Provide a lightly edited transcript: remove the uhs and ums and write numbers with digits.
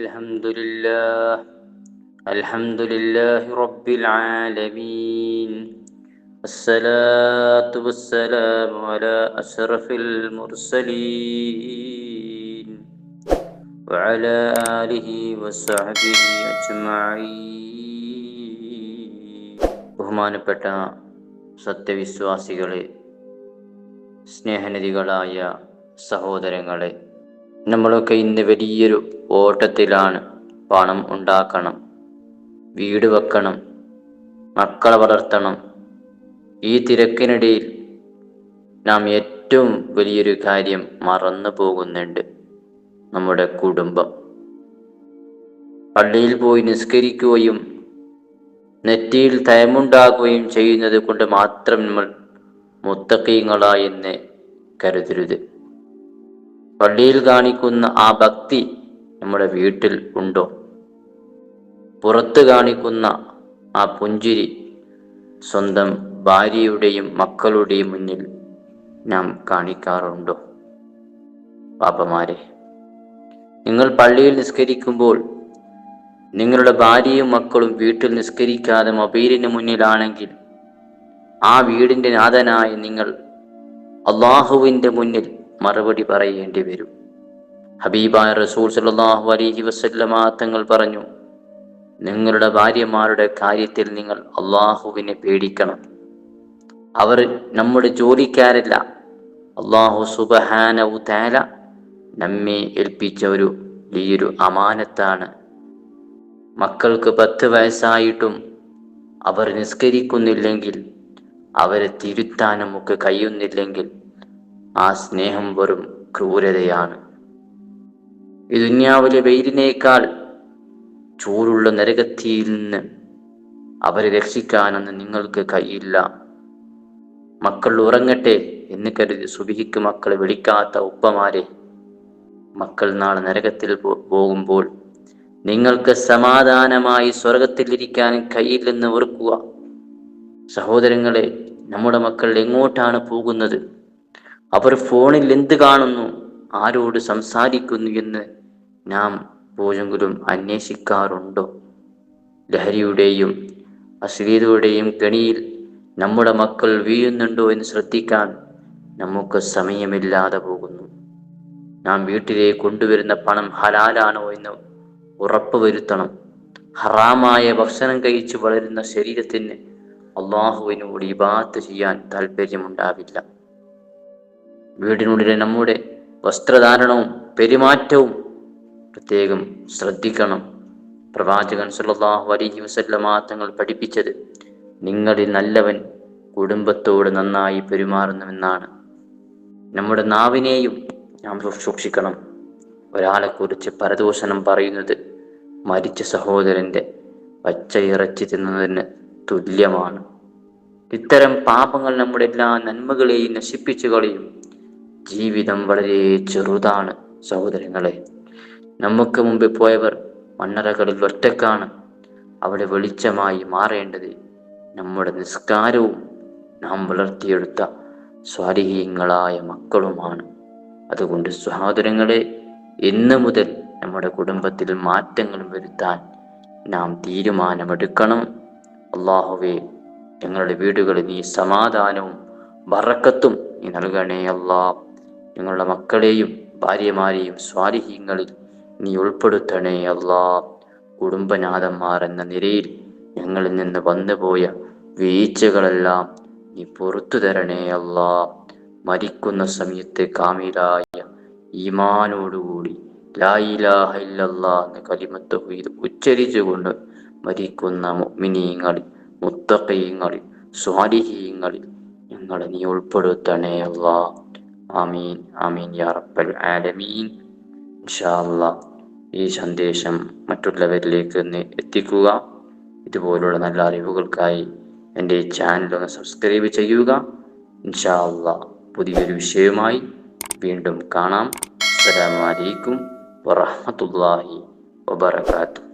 الحمد لله رب العالمين الصلاة والسلام على أشرف المرسلين وعلى آله وصحبه أجمعين. ബഹുമാനപ്പെട്ട സത്യവിശ്വാസികളെ, സ്നേഹനിധികളായ സഹോദരങ്ങളെ, നമ്മളൊക്കെ ഇന്ന് വലിയൊരു ഓട്ടത്തിലാണ്. പണം ഉണ്ടാക്കണം, വീട് വെക്കണം, മക്കളെ വളർത്തണം. ഈ തിരക്കിനിടയിൽ നാം ഏറ്റവും വലിയൊരു കാര്യം മറന്നു പോകുന്നുണ്ട്: നമ്മുടെ കുടുംബം. പള്ളിയിൽ പോയി നിസ്കരിക്കുകയും നെറ്റിയിൽ തയമുണ്ടാകുകയും ചെയ്യുന്നത് കൊണ്ട് മാത്രം നമ്മൾ മുത്തഖീങ്ങളായെന്ന് കരുതരുത്. പള്ളിയിൽ കാണിക്കുന്ന ആ ഭക്തി നമ്മുടെ വീട്ടിൽ ഉണ്ടോ? പുറത്ത് കാണിക്കുന്ന ആ പുഞ്ചിരി സ്വന്തം ഭാര്യയുടെയും മക്കളുടെയും മുന്നിൽ നാം കാണിക്കാറുണ്ടോ? പാപ്പമാരെ, നിങ്ങൾ പള്ളിയിൽ നിസ്കരിക്കുമ്പോൾ നിങ്ങളുടെ ഭാര്യയും മക്കളും വീട്ടിൽ നിസ്കരിക്കാതെ മൊബൈലിന് മുന്നിലാണെങ്കിൽ ആ വീടിൻ്റെ നാഥനായി നിങ്ങൾ അള്ളാഹുവിൻ്റെ മുന്നിൽ മറുപടി പറയേണ്ടി വരും. ഹബീബായ റസൂൽ സല്ലല്ലാഹു അലൈഹി വസല്ലമ തങ്ങൾ പറഞ്ഞു, നിങ്ങളുടെ ഭാര്യമാരുടെ കാര്യത്തിൽ നിങ്ങൾ അള്ളാഹുവിനെ പേടിക്കണം. അവർ നമ്മുടെ ജോലിക്കാരല്ല. അള്ളാഹു സുബ്ഹാനഹു തആല നമ്മെ ഏൽപ്പിച്ച ഒരു വലിയൊരു അമാനത്താണ്. മക്കൾക്ക് 10 വയസ്സായിട്ടും അവർ നിസ്കരിക്കുന്നില്ലെങ്കിൽ, അവരെ തിരുത്താൻ നമുക്ക് കഴിയുന്നില്ലെങ്കിൽ, ആ സ്നേഹം വെറും ക്രൂരതയാണ്. ഈ ദുനിയാവിലെ വെയിലിനേക്കാൾ ചൂടുള്ള നരകത്തിയിൽ നിന്ന് അവരെ രക്ഷിക്കാനൊന്നും നിങ്ങൾക്ക് കഴിയില്ല. മക്കൾ ഉറങ്ങട്ടെ എന്ന് കരുതി സുബഹിക്ക് മക്കളെ വിളിക്കാത്ത ഉപ്പമാരെ, മക്കൾ നാളെ നരകത്തിൽ പോകുമ്പോൾ നിങ്ങൾക്ക് സമാധാനമായി സ്വർഗത്തിലിരിക്കാൻ കഴിയില്ലെന്ന് ഓർക്കുക. സഹോദരങ്ങളെ, നമ്മുടെ മക്കൾ എങ്ങോട്ടാണ് പോകുന്നത്? അവർ ഫോണിൽ എന്ത് കാണുന്നു, ആരോട് സംസാരിക്കുന്നു എന്ന് നാം പോയെങ്കിലും അന്വേഷിക്കാറുണ്ടോ? ലഹരിയുടെയും അശ്ലീലതയുടെയും കെണിയിൽ നമ്മുടെ മക്കൾ വീഴുന്നുണ്ടോ എന്ന് ശ്രദ്ധിക്കാൻ നമുക്ക് സമയമില്ലാതെ പോകുന്നു. നാം വീട്ടിലേക്ക് കൊണ്ടുവരുന്ന പണം ഹലാലാണോ എന്ന് ഉറപ്പുവരുത്തണം. ഹറാമായ ഭക്ഷണം കഴിച്ച് വളരുന്ന ശരീരത്തിന് അള്ളാഹുവിനോട് ഇബാദത്ത് ചെയ്യാൻ താല്പര്യമുണ്ടാവില്ല. വീടിനുള്ളിലെ നമ്മുടെ വസ്ത്രധാരണവും പെരുമാറ്റവും പ്രത്യേകം ശ്രദ്ധിക്കണം. പ്രവാചകൻ സല്ലല്ലാഹു അലൈഹി വസല്ലമ തങ്ങൾ പഠിപ്പിച്ചത്, നിങ്ങളിൽ നല്ലവൻ കുടുംബത്തോട് നന്നായി പെരുമാറുന്നുവെന്നാണ്. നമ്മുടെ നാവിനെയും നാം സൂക്ഷിക്കണം. ഒരാളെക്കുറിച്ച് പരദൂഷണം പറയുന്നത് മരിച്ച സഹോദരൻ്റെ പച്ച ഇറച്ചി തിന്നുന്നതിന് തുല്യമാണ്. ഇത്തരം പാപങ്ങൾ നമ്മുടെ എല്ലാ നന്മകളെയും നശിപ്പിച്ചു കളയും. ജീവിതം വളരെ ചെറുതാണ് സഹോദരങ്ങളെ. നമുക്ക് മുമ്പ് പോയവർ മണ്ണറകളിൽ ഒറ്റക്കാണ്. അവിടെ വെളിച്ചമായി മാറേണ്ടത് നമ്മുടെ നിസ്കാരവും നാം വളർത്തിയെടുത്ത സ്വാലിഹീങ്ങളായ മക്കളുമാണ്. അതുകൊണ്ട് സഹോദരങ്ങളെ, ഇന്ന് മുതൽ നമ്മുടെ കുടുംബത്തിൽ മാറ്റങ്ങൾ വരുത്താൻ നാം തീരുമാനമെടുക്കണം. അല്ലാഹുവേ, ഞങ്ങളുടെ വീടുകളിൽ നീ സമാധാനവും ബറക്കത്തും നീ നൽകണേ അല്ലാ. ഞങ്ങളുടെ മക്കളെയും ഭാര്യമാരെയും സ്വാലിഹീങ്ങളിൽ നീ ഉൾപ്പെടുത്തണേ അല്ലാ. കുടുംബനാഥന്മാർ എന്ന നിലയിൽ ഞങ്ങളിൽ നിന്ന് വന്നുപോയ വീഴ്ചകളെല്ലാം നീ പുറത്തു തരണേ അല്ലാ. മരിക്കുന്ന സമയത്ത് കാമിലായ ഈമാനോടുകൂടി ലാ ഇലാഹ ഇല്ലല്ലാഹ് എന്ന കലിമത്ത് തൗഹീദ് ഉച്ചരിച്ചുകൊണ്ട് മരിക്കുന്ന മുഅ്മിനീങ്ങളിൽ, മുത്തഖീങ്ങളിൽ, സ്വാലിഹീങ്ങളിൽ ഞങ്ങളെ നീ ഉൾപ്പെടുത്തണേ അല്ലാ. ആമീൻ ആമീൻ യാ റബ്ബൽ ആലമീൻ. ഇൻഷാ അല്ലാഹ് ഈ സന്ദേശം മറ്റുള്ളവരിലേക്ക് എത്തിക്കുക. ഇതുപോലുള്ള നല്ല അറിവുകൾക്കായി എൻ്റെ ഈ ചാനൽ ഒന്ന് സബ്സ്ക്രൈബ് ചെയ്യുക. ഇൻഷാ അല്ലാഹ് പുതിയൊരു വിഷയവുമായി വീണ്ടും കാണാം. അസ്സലാമു അലൈക്കും വറഹ്മത്തുള്ളാഹി വബറകാതുഹു.